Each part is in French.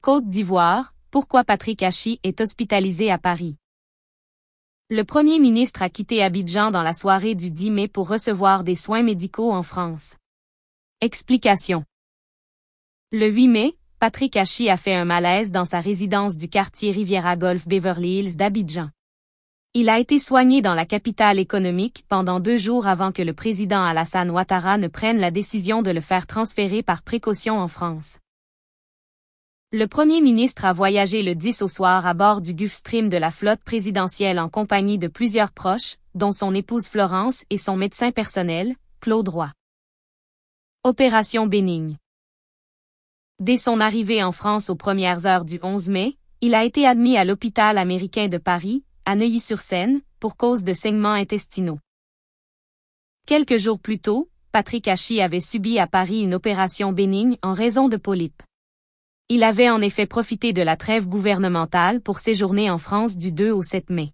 Côte d'Ivoire, pourquoi Patrick Hachi est hospitalisé à Paris? Le Premier ministre a quitté Abidjan dans la soirée du 10 mai pour recevoir des soins médicaux en France. Explication. Le 8 mai, Patrick Hachi a fait un malaise dans sa résidence du quartier Riviera Golf Beverly Hills d'Abidjan. Il a été soigné dans la capitale économique pendant 2 jours avant que le président Alassane Ouattara ne prenne la décision de le faire transférer par précaution en France. Le Premier ministre a voyagé le 10 au soir à bord du Gulfstream de la flotte présidentielle en compagnie de plusieurs proches, dont son épouse Florence et son médecin personnel, Claude Roy. Opération bénigne. Dès son arrivée en France aux premières heures du 11 mai, il a été admis à l'hôpital américain de Paris, à Neuilly-sur-Seine, pour cause de saignements intestinaux. Quelques jours plus tôt, Patrick Hachi avait subi à Paris une opération bénigne en raison de polypes. Il avait en effet profité de la trêve gouvernementale pour séjourner en France du 2 au 7 mai.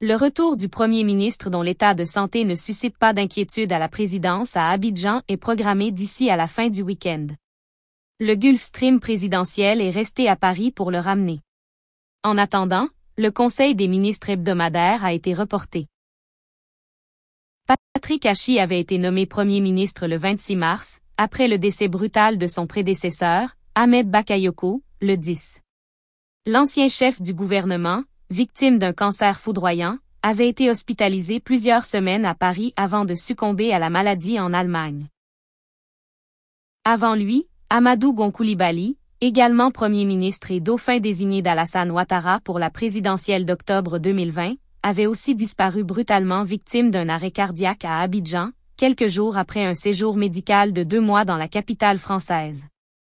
Le retour du Premier ministre dont l'état de santé ne suscite pas d'inquiétude à la présidence à Abidjan est programmé d'ici à la fin du week-end. Le Gulfstream présidentiel est resté à Paris pour le ramener. En attendant, le Conseil des ministres hebdomadaire a été reporté. Patrick Hachi avait été nommé Premier ministre le 26 mars, après le décès brutal de son prédécesseur, Ahmed Bakayoko, le 10. L'ancien chef du gouvernement, victime d'un cancer foudroyant, avait été hospitalisé plusieurs semaines à Paris avant de succomber à la maladie en Allemagne. Avant lui, Amadou Gon Coulibaly, également Premier ministre et dauphin désigné d'Alassane Ouattara pour la présidentielle d'octobre 2020, avait aussi disparu brutalement victime d'un arrêt cardiaque à Abidjan, quelques jours après un séjour médical de 2 mois dans la capitale française.